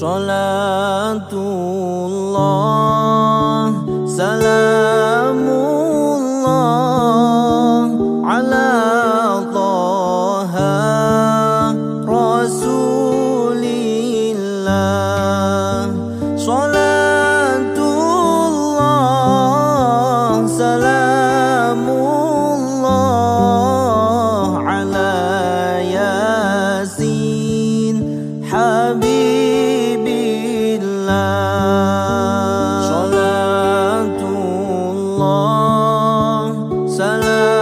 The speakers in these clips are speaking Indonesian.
Salatullah, salamullah ala Taha Rasulillah. Salatullah, salamullah ala Yasin Habibillah. Salatullah, salamullah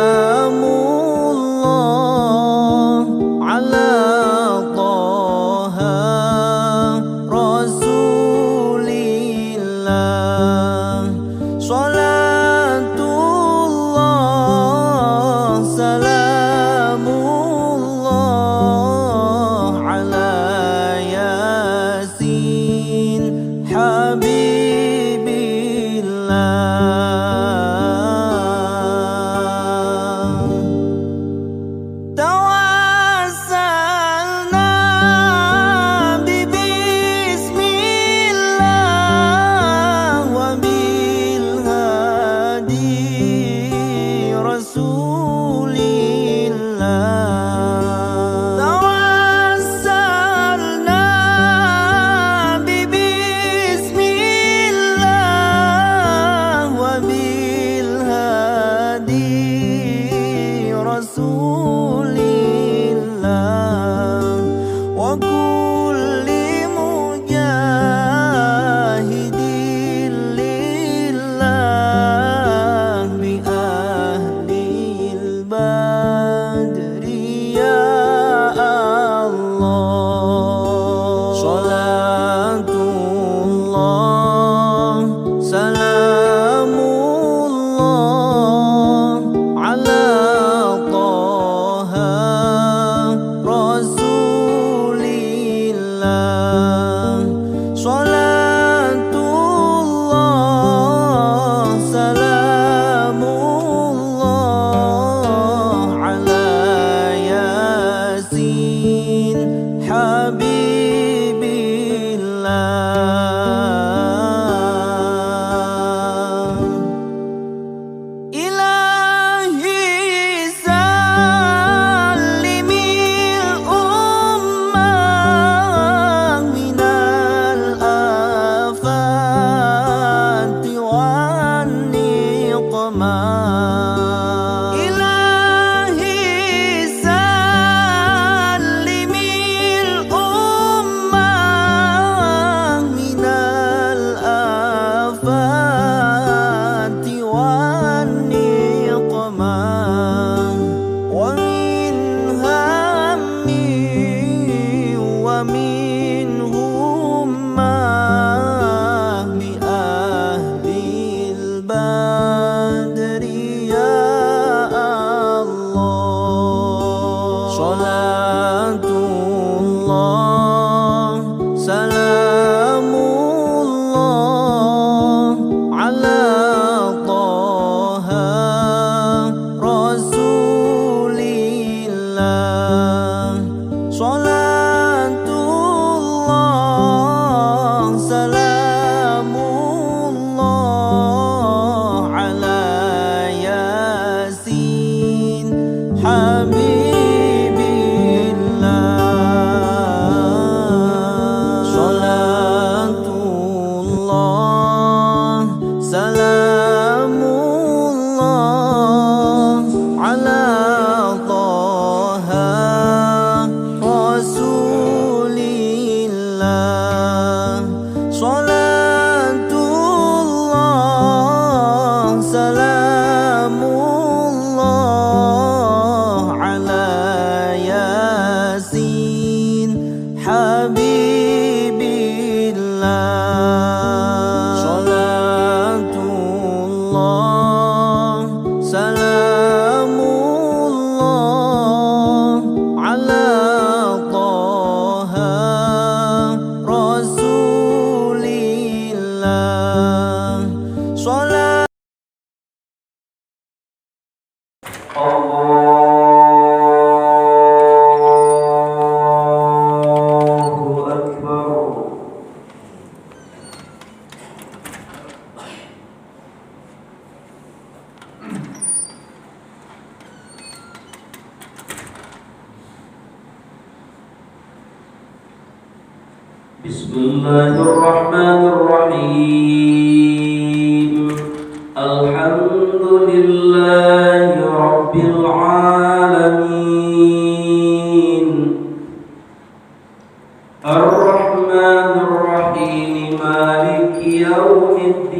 ala Taha Rasulillah. Salatullah, salamullah ala Yasin Habibillah. Tawassalna bismillah wa bil hadi Rasulillah. Tawassalna bismillah wa bil hadi Rasulillah wa kulli mujahidin lillah bi ahlil badri ya Allah. Salatullah, salamullah ala Taha Rasulillah. Salatullah, salamullah ala Yasin Habibillah. Ilahi salimil ummah minal afati wan niqmah. Ilahi salimil Bismillahirrahmanirrahim. Alhamdulillahi rabbil alamin. Ar-Rahmanir Rahim, Maliki yaumiddin.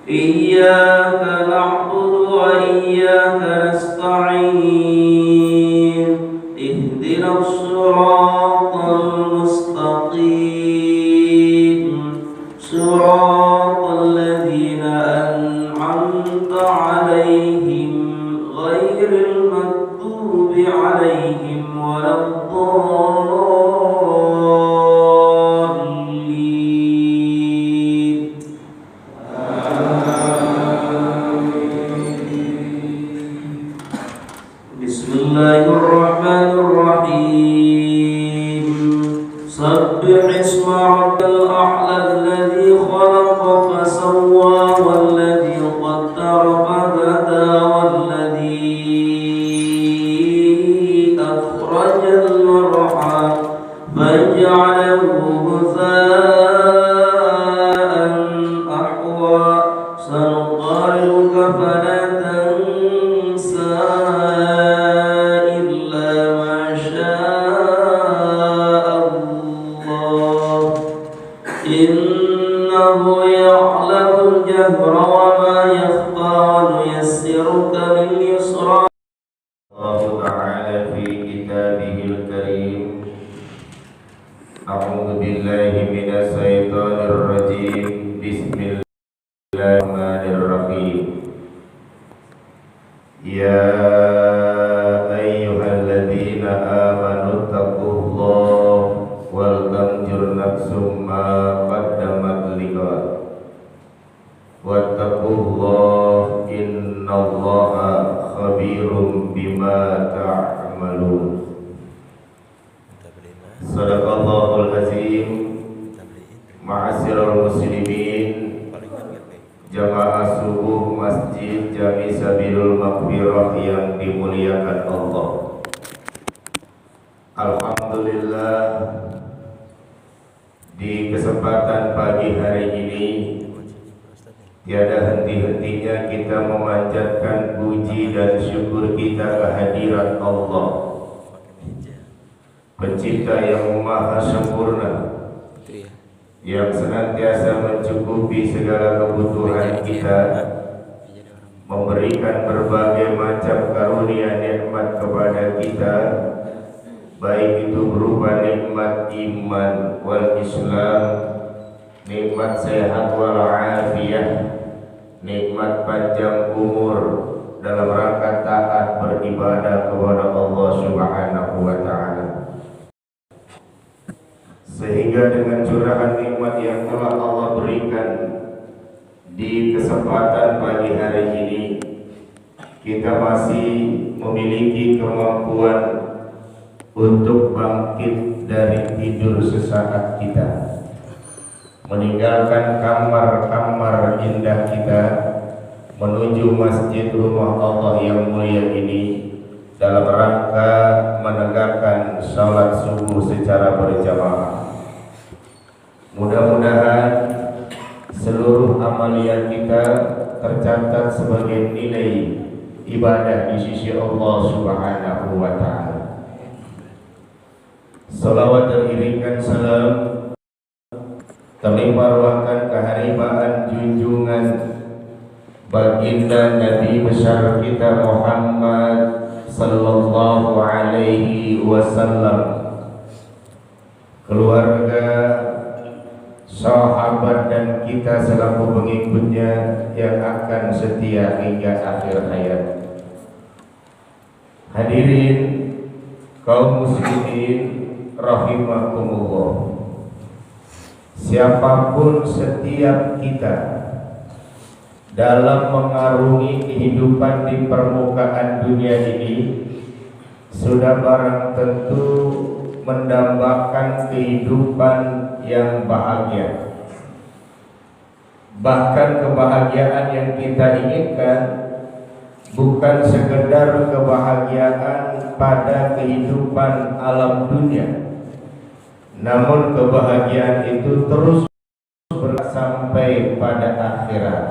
Iyyaka na'budu wa iyyaka nasta'in. Ihdinas siratal mustaqim, siratal ladzina an'amta 'alaihim ghairil maghdubi 'alaihim waladdallin. Bismillahirrahmanirrahim. Sabbih isma rabbal a'la alladzi khalaqa fasawwa walladzi qaddara fahada walladzi akhrajal mar'a faj'alahu ghutha'an ahwa sanuqri'uka fala tansa illa ma syaa Allah innahu ya'lamul jahra wa ma yakhfa wa nuyassiruka lil yusra. Allah Ta'ala fi kitabihil karim. A'udzu billahi minasy syaithanir rajim. Bismillahirrahmanirrahim. Ya ayyuhalladzina amanu taqullaha wal tanzur nafsum ma qaddamat lighad wattaqullaha innallaha khabirum bima ta'malun. Sadaqallahul azim. Ma'asyiral muslimin, jamaah subuh Masjid Jami Sabilul Maghfirah yang dimuliakan Allah. Alhamdulillah, di kesempatan pagi hari ini tiada henti-hentinya kita memanjatkan puji dan syukur kita kehadirat Allah, Pencipta yang maha sempurna, yang senantiasa mencukupi segala kebutuhan kita, memberikan berbagai macam karunia nikmat kepada kita, baik itu berupa nikmat iman wal Islam, nikmat sehat wal afiyah, nikmat panjang umur dalam rangka taat beribadah kepada Allah Subhanahu wa Ta'ala. Sehingga dengan curahan nikmat yang telah Allah berikan di kesempatan pagi hari ini, kita masih memiliki kemampuan untuk bangkit dari tidur sesaat kita, meninggalkan kamar-kamar indah kita, menuju masjid rumah Allah yang mulia ini dalam rangka menegakkan salat subuh secara berjamaah. Mudah-mudahan seluruh amalia kita tercatat sebagai nilai ibadah di sisi Allah Subhanahu wa Ta'ala. Salawat teriringkan salam terlimpahkan keharibaan junjungan baginda Nabi besar kita Muhammad sallallahu alaihi wasallam, keluarga, sahabat dan kita selaku pengikutnya yang akan setia hingga akhir hayat. Hadirin kaum muslimin rahimakumullah. Siapapun setiap kita dalam mengarungi kehidupan di permukaan dunia ini sudah barang tentu mendambakan kehidupan yang bahagia. Bahkan kebahagiaan yang kita inginkan bukan sekedar kebahagiaan pada kehidupan alam dunia, namun kebahagiaan itu terus sampai pada akhirat.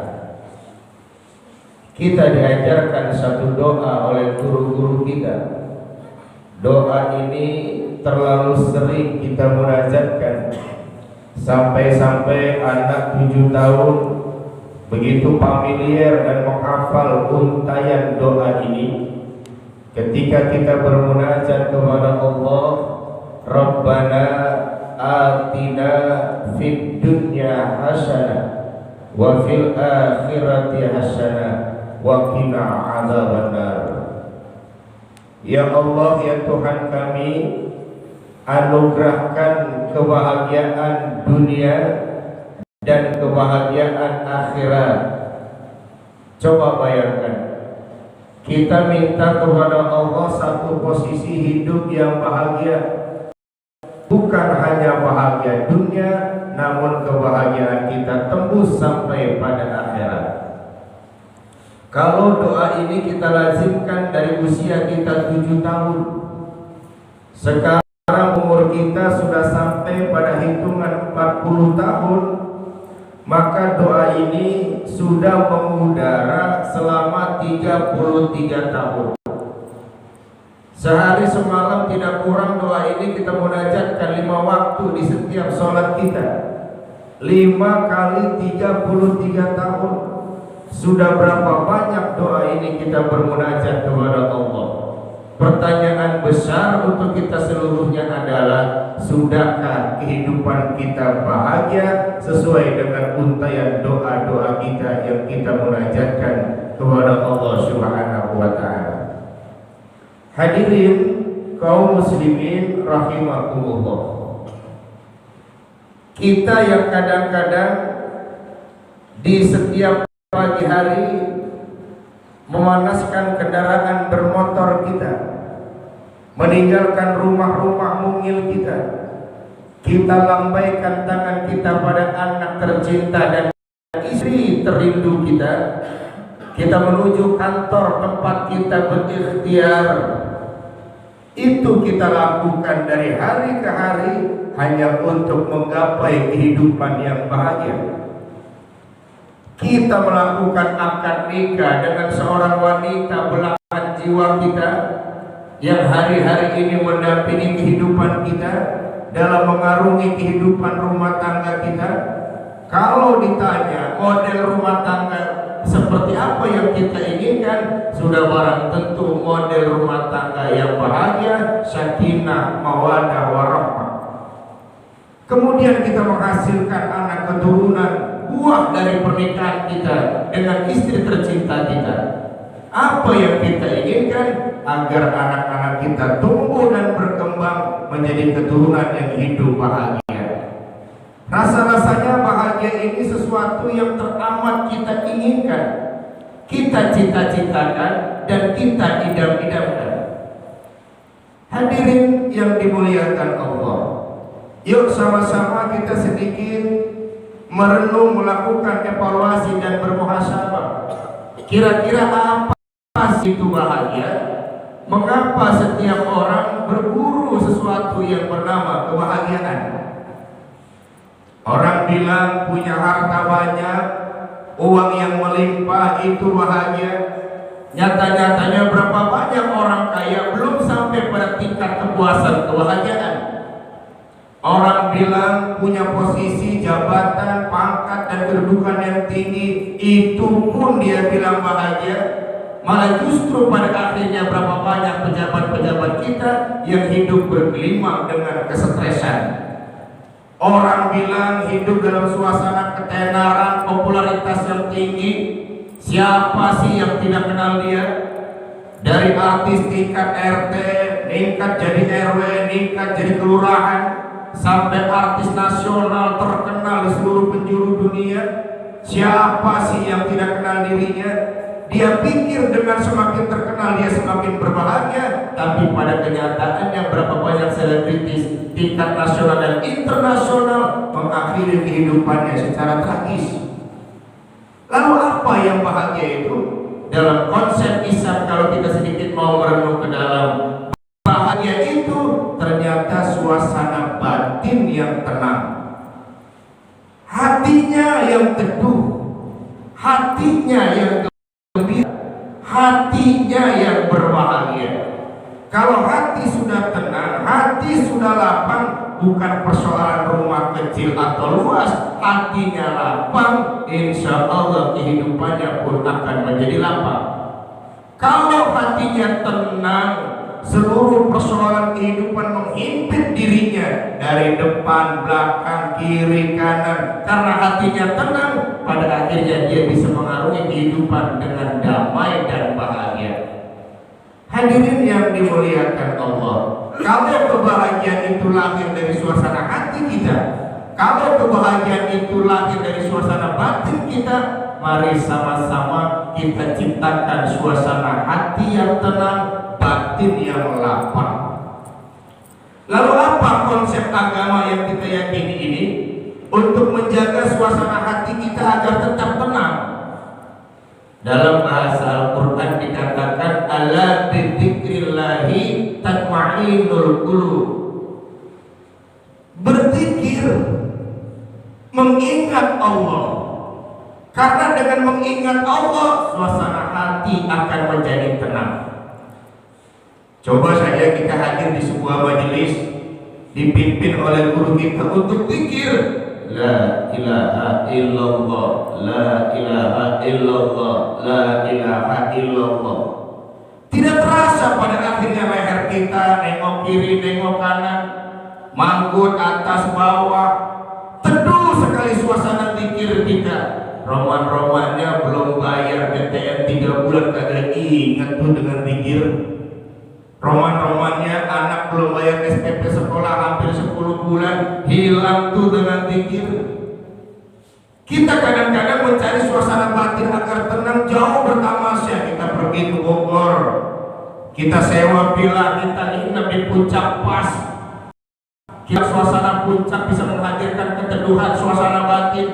Kita diajarkan satu doa oleh guru-guru kita. Doa ini terlalu sering kita munajatkan, sampai-sampai anak 7 tahun begitu familiar dan menghafal untayan doa ini. Ketika kita bermunajat kepada Allah, Rabbana atina fid dunya hasanah wa fil akhirati hasanah wa qina adzabannar. Ya Allah, ya Tuhan kami, anugerahkan kebahagiaan dunia dan kebahagiaan akhirat. Coba bayangkan, kita minta kepada Allah satu posisi hidup yang bahagia, bukan hanya bahagia dunia, namun kebahagiaan kita tembus sampai pada akhirat. Kalau doa ini kita lazimkan dari usia kita 7 tahun, sekarang umur kita sudah sampai pada hitungan 40 tahun, maka doa ini sudah mengudara selama 33 tahun. Sehari semalam tidak kurang doa ini kita munajatkan 5 waktu di setiap sholat kita. 5 kali 33 tahun. Sudah berapa banyak doa ini kita bermunajat kepada Allah. Pertanyaan besar untuk kita seluruhnya adalah, sudahkah kehidupan kita bahagia sesuai dengan untayan doa-doa kita yang kita munajatkan kepada Allah Subhanahu wa ta'ala? Hadirin kaum muslimin rahimakumullah, kita yang kadang-kadang di setiap pagi hari memanaskan kendaraan bermotor kita, meninggalkan rumah-rumah mungil kita, kita lambaikan tangan kita pada anak tercinta dan istri terindu kita, kita menuju kantor tempat kita berikhtiar. Itu kita lakukan dari hari ke hari hanya untuk menggapai kehidupan yang bahagia. Kita melakukan akad nikah dengan seorang wanita belahan jiwa kita yang hari-hari ini mendampingi kehidupan kita dalam mengarungi kehidupan rumah tangga kita. Kalau ditanya model rumah tangga seperti apa yang kita inginkan, sudah barang tentu model rumah tangga yang bahagia, sakinah, mawadah, warahmah. Kemudian kita menghasilkan anak keturunan, buah dari pernikahan kita dengan istri tercinta kita. Apa yang kita inginkan? Agar anak-anak kita tumbuh dan berkembang menjadi keturunan yang hidup bahagia. Rasa-rasanya bahagia ini sesuatu yang teramat kita inginkan, kita cita-citakan, dan kita idam-idamkan. Hadirin yang dimuliakan Allah, yuk sama-sama kita sedikit merenung, melakukan evaluasi dan bermuhasabah. Kira-kira apa itu bahagia? Mengapa setiap orang berburu sesuatu yang bernama kebahagiaan? Orang bilang punya harta banyak, uang yang melimpah itu bahagia. Nyata-nyatanya berapa banyak orang kaya belum sampai pada tingkat kepuasan kebahagiaan. Orang bilang punya posisi, jabatan, pangkat, dan kedudukan yang tinggi, itu pun dia bilang bahagia. Malah justru pada akhirnya berapa banyak pejabat-pejabat kita yang hidup bergelimang dengan kesetresan. Orang bilang hidup dalam suasana ketenaran, popularitas yang tinggi. Siapa sih yang tidak kenal dia? Dari artis tingkat RT, meningkat jadi RW, meningkat jadi kelurahan, sampai artis nasional terkenal di seluruh penjuru dunia. Siapa sih yang tidak kenal dirinya? Dia pikir dengan semakin terkenal dia semakin berbahagia, tapi pada kenyataannya berapa banyak selebritis tingkat nasional dan internasional mengakhiri kehidupannya secara tragis. Lalu apa yang bahagia itu? Dalam konsep Islam, kalau kita sedikit mau merenung ke dalam, Kalau hati sudah tenang, hati sudah lapang, bukan persoalan rumah kecil atau luas, hatinya lapang, insya Allah kehidupannya pun akan menjadi lapang. Kalau hatinya tenang, seluruh persoalan kehidupan menghimpit dirinya dari depan, belakang, kiri, kanan. Karena hatinya tenang, pada akhirnya dia bisa mengarungi kehidupan dengan damai dan bahagia. Hadirin yang dimuliakan Allah, kalau kebahagiaan itu lahir dari suasana hati kita, kalau kebahagiaan itu lahir dari suasana batin kita, mari sama-sama kita ciptakan suasana hati yang tenang, batin yang lapang. Lalu apa konsep agama yang kita yakini ini untuk menjaga suasana hati kita agar tetap tenang? Dalam bahasa Al-Quran dikatakan ala bidzikrillahi tatma'innul qulub. Berzikir, mengingat Allah. Karena dengan mengingat Allah, suasana hati akan menjadi tenang. Coba saja kita hadir di sebuah majelis dipimpin oleh guru kita untuk zikir. La ilaha illallah, la ilaha illallah, la ilaha illallah. Tidak terasa pada akhirnya leher kita nengok kiri, nengok kanan, manggut atas bawah. Teduh sekali suasana zikir kita. Roman-romannya belum bayar BTN 3 bulan kagak ingat tuh dengan zikir. Roman-romannya anak belum bayar SPP sekolah hampir 10 bulan, hilang tuh dengan zikir. Kita kadang-kadang mencari suasana batin agar tenang jauh bertamasya. Kita pergi ke Bogor, kita sewa villa, kita nginep di puncak pas. Kita suasana puncak bisa menghadirkan keteduhan suasana batin.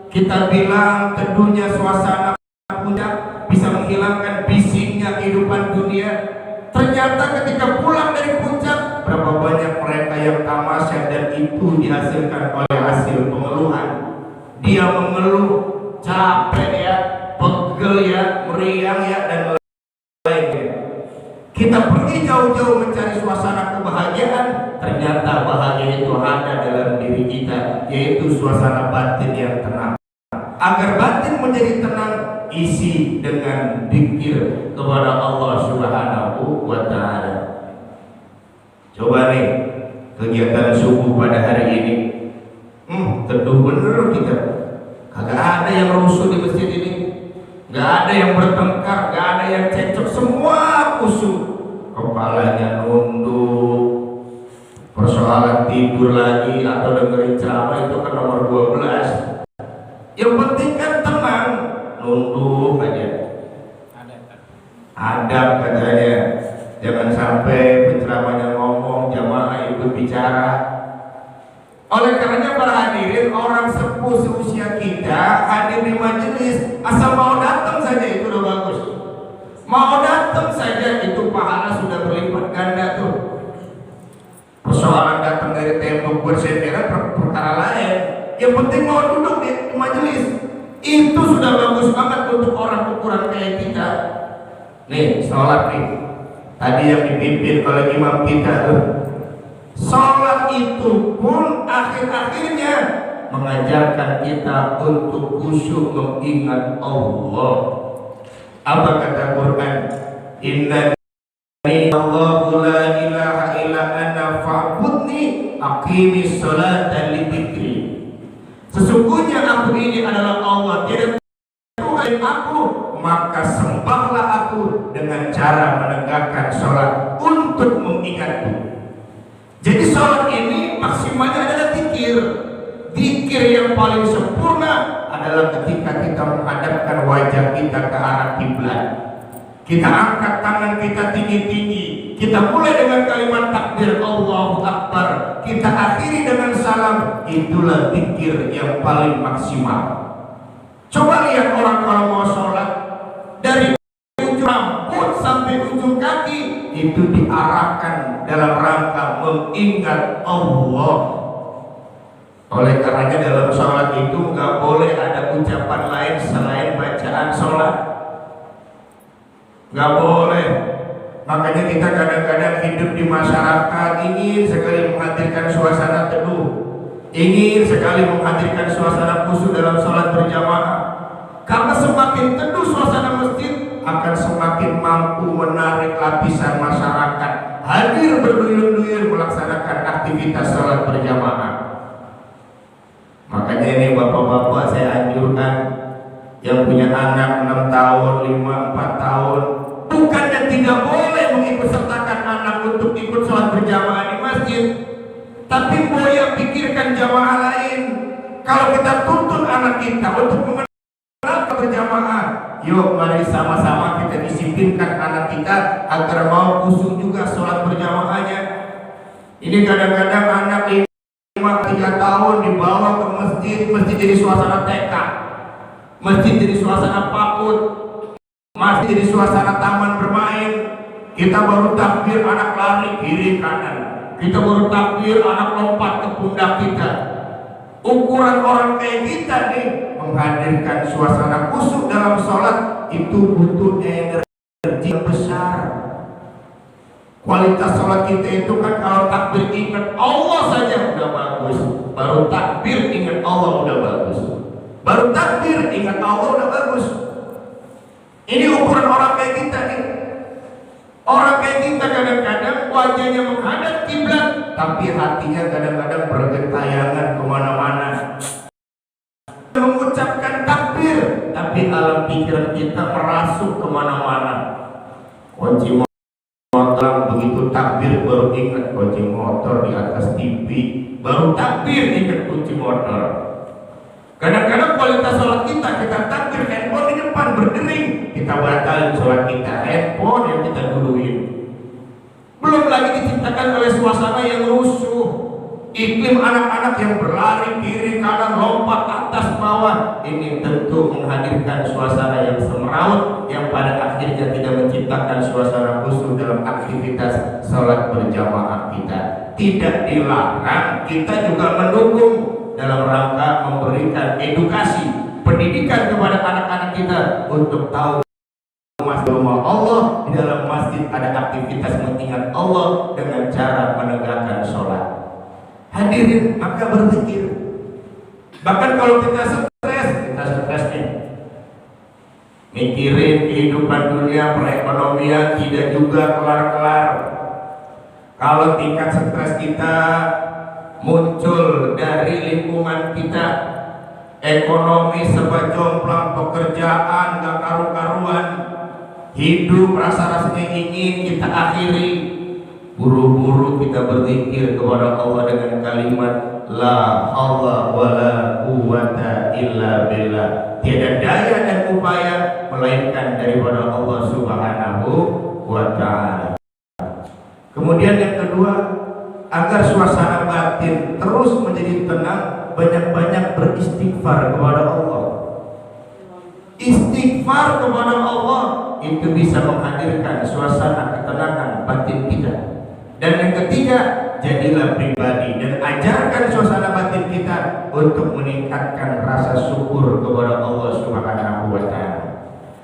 Kita bilang teduhnya suasana puncak bisa menghilangkan bisingnya kehidupan dunia. Ternyata ketika pulang dari puncak, berapa banyak mereka yang tamasya dan itu dihasilkan oleh hasil pengeluhan. Dia mengeluh, capek ya, pegel ya, meriang ya, dan lain-lain. Kita pergi jauh-jauh mencari suasana kebahagiaan, ternyata bahagia itu ada dalam diri kita, yaitu suasana batin yang tenang. Agar batin menjadi tenang, isi dengan zikir kepada Allah Subhanahu wa Ta'ala. Coba nih kegiatan subuh pada hari ini, teduh bener kita. Kagak ada yang rusuh di masjid ini, gak ada yang bertengkar, gak ada yang cekcok, semua khusyuk. Kepalanya nunduk. Persoalan tidur lagi atau dengerin ceramah itu kan nomor 12. Yang penting kan tenang, nunduk aja. Adab katanya, jangan sampai penceramahnya ngomong, jamaah ikut bicara. Oleh karenanya para hadirin, orang sepuh seusia kita hadir di majelis, asal mau datang saja itu udah bagus. Mau datang saja itu pahala sudah berlipat ganda tuh. Persoalan datang dari tembok bersendera perkara lain. Yang penting mau duduk di majelis, itu sudah bagus banget untuk orang ukuran kayak kita. Nih sholat nih, tadi yang dipimpin oleh imam kita tuh, sholat itu pun akhir-akhirnya mengajarkan kita untuk khusyuk mengingat Allah. Apa kata Quran? Innani Allahu la ilaha illa ana fa'budni aqimis sholata li dzikri. Sesungguhnya aku ini adalah Allah, tidak Tuhan aku, maka sembahlah aku dengan cara menegakkan sholat untuk mengingatku. Jadi sholat ini maksimalnya adalah zikir. Zikir yang paling sempurna adalah ketika kita menghadapkan wajah kita ke arah kiblat. Kita angkat tangan kita tinggi-tinggi. Kita mulai dengan kalimat takbir Allahu Akbar. Kita akhiri dengan salam. Itulah zikir yang paling maksimal. Coba lihat orang kalau mau sholat, dari ujung rambut sampai ujung kaki itu diarahkan dalam rangka mengingat Allah. Oleh karenanya dalam sholat itu nggak boleh ada ucapan lain selain bacaan sholat. Nggak boleh. Makanya kita kadang-kadang hidup di masyarakat ingin sekali menghadirkan suasana teduh, ingin sekali menghadirkan suasana khusyuk dalam sholat berjamaah. Karena semakin teduh suasana masjid, akan semakin mampu menarik lapisan masyarakat hadir berduyun-duyun melaksanakan aktivitas sholat berjamaah. Makanya ini bapak-bapak saya anjurkan yang punya anak 6 tahun, 5, 4 tahun, bukannya tidak boleh mengikut sertakan anak untuk ikut sholat berjamaah di masjid, tapi boleh pikirkan jamaah lain. Kalau kita tuntun anak kita untuk mengenal berjamaah, yuk mari sama-sama kita disiplinkan anak kita agar mau khusyuk juga sholat berjamaahnya. Ini kadang-kadang anak 5-3 tahun dibawa ke masjid, masjid jadi suasana TK, masjid jadi suasana PAUD, masjid jadi suasana taman bermain. Kita baru takbir anak lari kiri kanan, kita baru takbir anak lompat ke pundak kita. Ukuran orang kayak kita nih menghadirkan suasana khusyuk dalam sholat itu butuh energi yang besar. Kualitas sholat kita itu kan kalau takbir ingat Allah saja udah bagus, baru takbir ingat Allah udah bagus, baru takbir ingat Allah udah bagus. Ini ukuran orang kayak kita nih. Orang kayak kita kadang-kadang wajahnya menghadap kiblat, tapi hatinya kadang-kadang bergentayangan kemana-mana. Mengucapkan takbir, tapi alam pikiran kita merasuk kemana-mana. Kunci motor begitu takbir baru ingat kunci motor di atas TV, baru takbir ingat kunci motor. Kadang-kadang kualitas sholat kita takbir handphone di depan berdering, kita batalin sholat kita, handphone yang kita duluin. Belum lagi diciptakan oleh suasana yang rusuh, iklim anak-anak yang berlari kiri kanan, lompat atas bawah. Ini tentu menghadirkan suasana yang semeraut, yang pada akhirnya tidak menciptakan suasana khusyuk dalam aktivitas sholat berjamaah kita. Tidak dilarang, kita juga mendukung dalam rangka memberikan edukasi, pendidikan kepada anak-anak kita untuk tahu masjid rumah Allah, di dalam masjid ada aktivitas mengingat Allah dengan cara menegakkan sholat. Hadirin, maka berzikir. Bahkan kalau kita stres nih, mikirin kehidupan dunia, perekonomian tidak juga kelar-kelar. Kalau tingkat stres kita muncul dari lingkungan kita, ekonomi serba jomplang, pekerjaan gak karu-karuan, hidup rasa-rasanya ingin kita akhiri, buru-buru kita berzikir kepada Allah dengan kalimat la haula wala quwwata illa billah. Tiada daya dan upaya melainkan daripada Allah Subhanahu wa ta'ala. Kemudian yang kedua, agar suasana batin terus menjadi tenang, banyak-banyak beristighfar kepada Allah. Istighfar kepada Allah itu bisa menghadirkan suasana ketenangan batin kita. Dan yang ketiga, jadilah pribadi dan ajarkan suasana batin kita untuk meningkatkan rasa syukur kepada Allah Subhanahu wa ta'ala.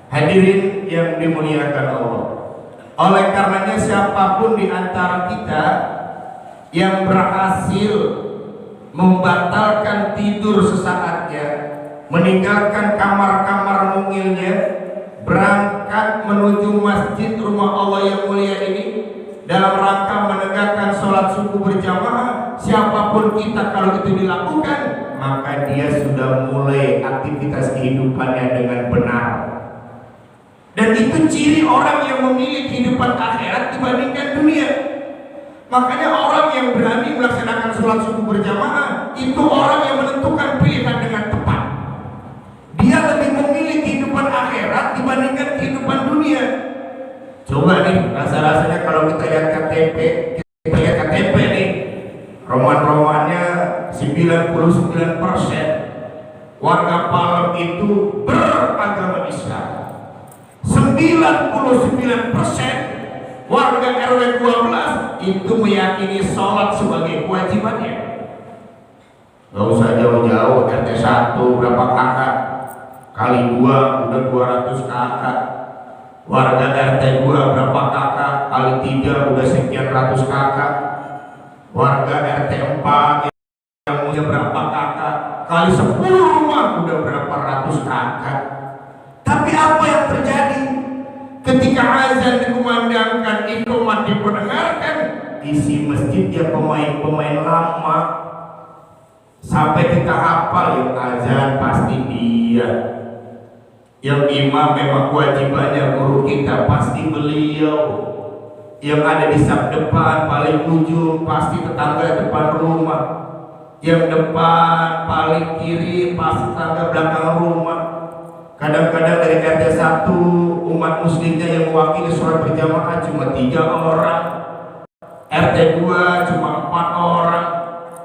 Hadirin yang dimuliakan Allah, oleh karenanya siapapun di antara kita yang berhasil membatalkan tidur sesaatnya, meninggalkan kamar-kamar mungilnya, berangkat menuju masjid rumah Allah yang mulia ini dalam rangka menegakkan sholat subuh berjamaah, siapapun kita kalau itu dilakukan, maka dia sudah mulai aktivitas kehidupannya dengan benar. Dan itu ciri orang yang memilih kehidupan akhirat dibandingkan dunia. Makanya orang yang berani melaksanakan sholat subuh berjamaah itu orang yang menentukan pilihan dengan tepat. Dia lebih memilih kehidupan akhirat dibandingkan kehidupan dunia. Coba nih, rasa-rasanya kalau kita lihat KTP, kita lihat KTP nih, roman-romannya 99% warga Palem itu beragama Islam. 99% warga RW 12 itu meyakini sholat sebagai kewajibannya. Gak usah jauh-jauh, RT 1 berapa kakak, kali 2 udah 200 kakak. Warga RT 2 berapa kakak, kali 3 udah sekian ratus kakak. Warga RT 4 yang punya berapa kakak, kali 10 rumah udah berapa ratus kakak. Tapi apa yang terjadi ketika azan dikumandangkan, iqamah diperdengarkan, isi masjidnya pemain-pemain lama. Sampai kita hafal yang azan pasti dia, yang imam memang kewajibannya guru kita pasti beliau, yang ada di saf depan paling ujung pasti tetangga depan rumah, yang depan paling kiri pasti tetangga belakang rumah. Kadang-kadang dari RT 1 umat muslimnya yang mewakili sholat berjamaah cuma 3 orang, RT 2 cuma 4 orang,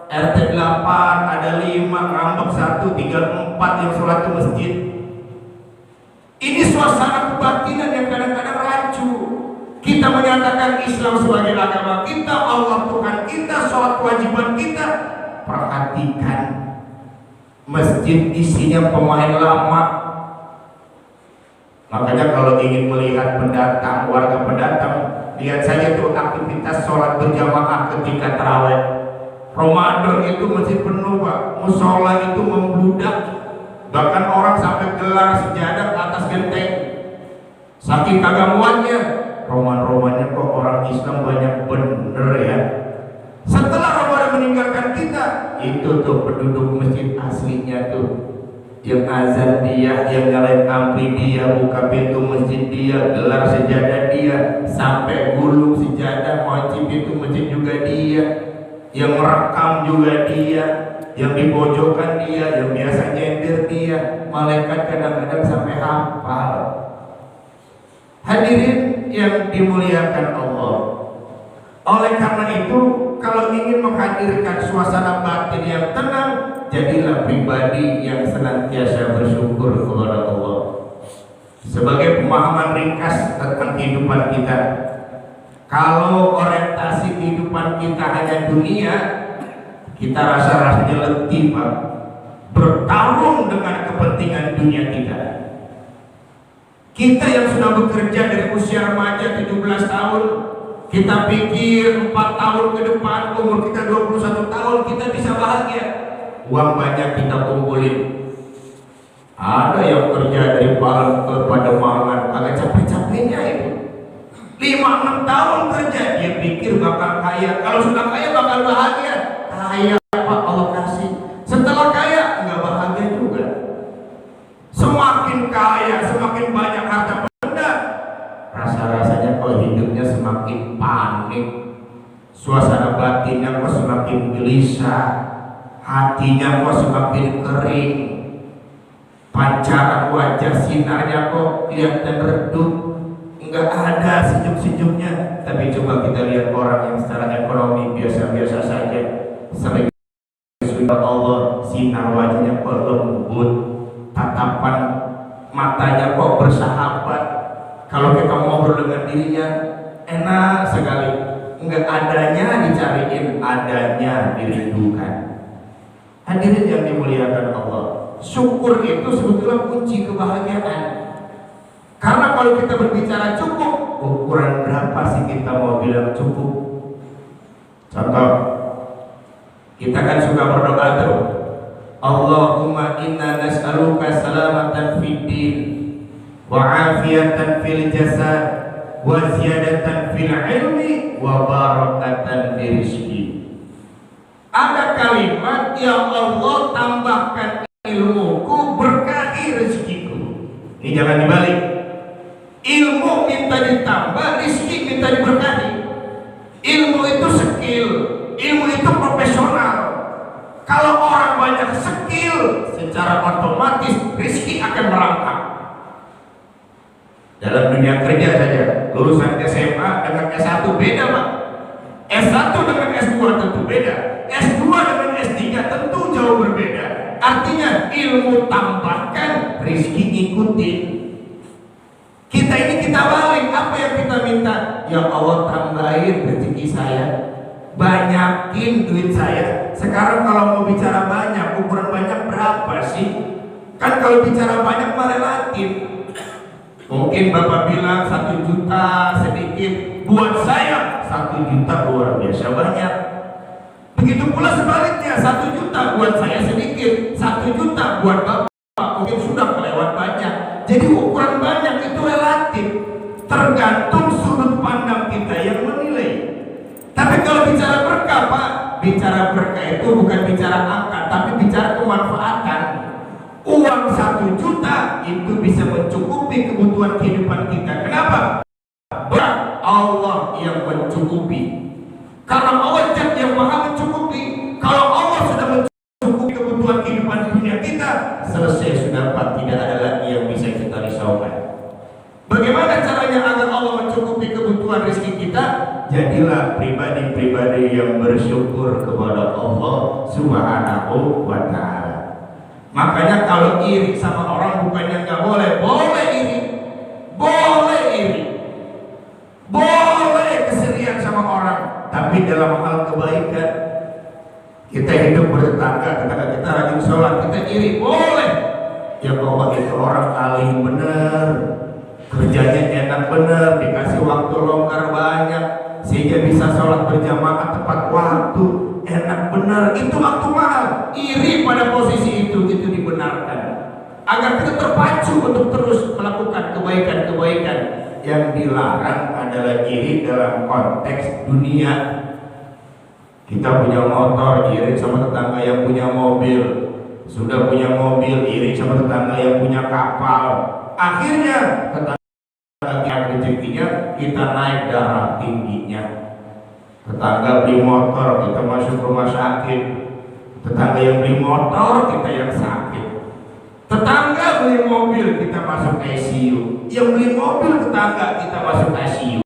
RT 8 ada 5, ngambek 1, tinggal 4 yang sholat ke masjid. Ini suasana kebatinan yang kadang-kadang rancu. Kita menyatakan Islam sebagai agama kita, Allah Tuhan kita, sholat kewajiban kita. Perhatikan masjid isinya pemain lama. Makanya kalau ingin melihat pendatang, warga pendatang, lihat saja tuh aktivitas sholat berjamaah ketika tarawih. Ramadan itu masih penuh Pak, musola itu membludak, bahkan orang sampai gelar sejadah ke atas genteng. Saking kagak muatnya, roman-romannya kok orang Islam banyak bener ya. Setelah Ramadan meninggalkan kita, itu tuh penduduk masjid aslinya tuh, yang azan dia, yang nyalain ampli dia, buka pintu masjid dia, gelar sejadah dia, sampai gulung sejadah, kunci pintu masjid juga dia, yang merekam juga dia, yang di pojokan dia, yang biasa nyender dia. Malaikat kadang-kadang sampai hafal. Hadirin yang dimuliakan Allah, oleh karena itu kalau ingin menghadirkan suasana batin yang tenang, jadilah pribadi yang senantiasa bersyukur kepada Allah. Sebagai pemahaman ringkas tentang kehidupan kita, kalau orientasi kehidupan kita hanya dunia, kita rasa-rasanya letih Pak, bertarung dengan kepentingan dunia kita. Kita yang sudah bekerja dari usia remaja 17 tahun, kita pikir 4 tahun ke depan, umur kita 21 tahun, kita bisa bahagia. Uang banyak kita kumpulin. Ada yang kerja dari Palang ke Pademangan, agak capek-capeknya itu. 5-6 tahun kerja, dia pikir bakal kaya. Kalau sudah kaya bakal bahagia. Kaya Pak, Allah kasih. Setelah kaya nggak bahagia juga. Semakin kaya, semakin banyak harta benda, rasa-rasanya kok hidupnya semakin panik. Suasana batinnya kok semakin gelisah, hatinya kok semakin kering, pancaran wajah sinarnya kok kelihatan redup, nggak ada sejuk-sejuknya. Tapi coba kita lihat orang yang secara ekonomi biasa-biasa saja, sering sudah Allah, sinar wajahnya kok lembut, tatapan matanya kok bersahabat. Kalau kita ngobrol dengan dirinya enak sekali, nggak adanya dicariin, adanya dirindukan. Hadirin yang dimuliakan Allah, syukur itu sebetulnya kunci kebahagiaan. Karena kalau kita berbicara cukup, ukuran berapa sih kita mau bilang cukup? Contoh, kita kan suka berdoa tuh, Allahumma inna nas'aluka salamatan fid din wa afiyatan fil jasad wa ziyadatan fil ilmi wa barakatan fil rizqi. Ada kalimat, ya Allah tambahkan ilmuku, berkahi rezekiku. Ini jangan dibalik. Ilmu minta ditambah, rezeki minta diberkahi. Ilmu itu skill, ilmu itu profesional. Kalau orang banyak skill, secara otomatis rezeki akan merangkak. Dalam dunia kerja saja, lulusan SMA dengan S1 beda Pak. S1 dengan S2 tentu beda, S2 dengan S3 tentu jauh berbeda. Artinya ilmu tambahkan, rezeki ikutin. Kita ini kita balik, apa yang kita minta? Ya Allah tambahin rezeki saya, banyakin duit saya. Sekarang kalau mau bicara banyak, ukuran banyak berapa sih? Kan kalau bicara banyak mah relatif. Mungkin Bapak bilang 1 juta sedikit, buat saya 1 juta luar biasa banyak. Begitu pula sebaliknya, 1 juta buat saya sedikit, 1 juta buat Bapak mungkin sudah kelewat banyak. Jadi ukuran banyak itu relatif, tergantung sudut pandang kita yang menilai. Tapi kalau bicara berkah Pak, bicara berkah itu bukan bicara angka, tapi bicara kemanfaatan. Uang 1 juta itu bisa mencukupi kebutuhan kehidupan kita. Kenapa? Allah yang mencukupi. Karena Allah zat yang maha mencukupi. Kalau Allah sudah mencukupi kebutuhan kehidupan dunia kita, selesai sudah Pak, tidak ada lagi yang bisa kita risaukan. Bagaimana caranya agar Allah mencukupi kebutuhan rezeki kita? Jadilah pribadi-pribadi yang bersyukur kepada Allah Subhanahu wa Ta'ala. Makanya kalau iri sama orang bukannya nggak boleh, boleh iri, boleh keserian sama orang, tapi dalam hal kebaikan. Kita hidup bertetangga, kita rajin sholat, kita iri, boleh. Ya bahwa itu orang alim benar, kerjanya enak benar, dikasih waktu longgar banyak, sehingga bisa sholat berjamaah tepat waktu, enak benar, itu waktu mahal. Iri pada posisi itu dibenarkan agar kita terpacu untuk terus melakukan kebaikan-kebaikan. Yang dilarang adalah iri dalam konteks dunia. Kita punya motor, iri sama tetangga yang punya mobil. Sudah punya mobil, iri sama tetangga yang punya kapal. Akhirnya tetangga rezekinya, kita naik darah tingginya. Tetangga beli motor, kita masuk rumah sakit. Tetangga yang beli motor, kita yang sakit. Tetangga beli mobil, kita masuk ICU. Yang beli mobil tetangga, kita masuk ICU.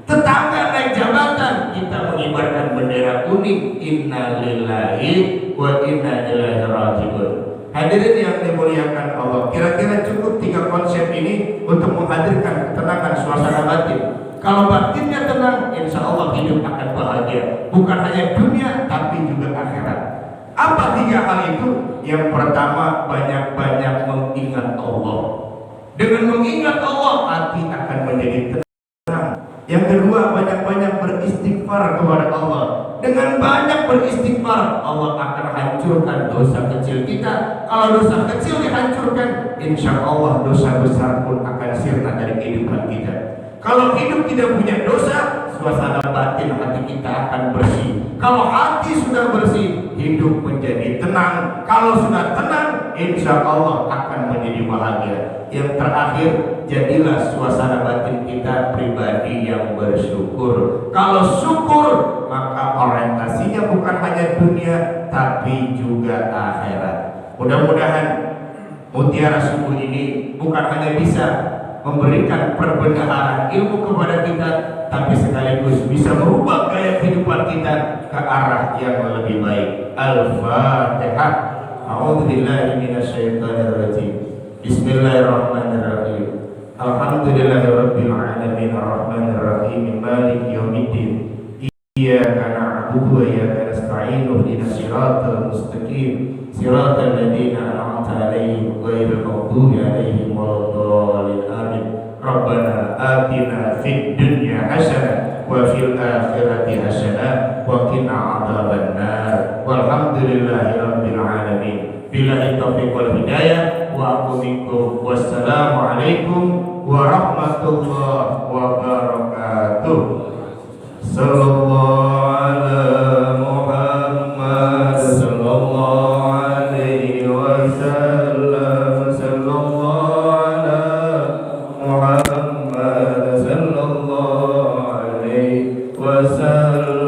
Tetangga naik jabatan, kita mengibarkan bendera kuning. Innalillahi wa inna ilaihi raji'un. Hadirin yang dimuliakan Allah, kira-kira cukup 3 konsep ini untuk menghadirkan ketenangan suasana batin. Kalau batinnya tenang, insya Allah hidup akan bahagia. Bukan hanya dunia, tapi juga akhirat. Apa 3 hal itu? Yang pertama, banyak-banyak mengingat Allah. Dengan mengingat Allah, hati akan menjadi tenang. Yang kedua, banyak-banyak beristighfar kepada Allah. Dengan banyak beristighfar, Allah akan hancurkan dosa kecil kita. Kalau dosa kecil dihancurkan, insya Allah dosa besar pun akan sirna dari kehidupan kita. Kalau hidup tidak punya dosa, suasana batin hati kita akan bersih. Kalau hati sudah bersih, hidup menjadi tenang. Kalau sudah tenang, insya Allah akan menjadi bahagia. Yang terakhir, jadilah suasana batin kita pribadi yang bersyukur. Kalau syukur, maka orientasinya bukan hanya dunia, tapi juga akhirat. Mudah-mudahan Mutiara Subuh ini bukan hanya bisa memberikan perbendaharaan ilmu kepada kita, tapi sekaligus bisa merubah gaya kehidupan kita ke arah yang lebih baik. Al-Fatihah. A'udzubillahi minasyaitonirrajim. Bismillahirrahmanirrahim. Alhamdulillahirabbil alamin arrahmanir rahim maliki yaumiddin. Iyyaka na'budu wa iyyaka nasta'in ihdinas siratal mustaqim siratal ladzina an'amta 'alaihim ghairil maghdubi 'alaihim waladdallin. Amin. Rabbana atina fid dunya hasanah wa fil akhirati hasanah wa qina adzabannar. Walhamdulillahirabbil alamin. Billahi taufiq wal hidayah wa aqulu minkum. Wassalamualaikum warahmatullahi wabarakatuh. Sallallahu ala Muhammad sallallahu alaihi wasallam. Sallallahu ala Muhammad sallallahu alaihi wasallam.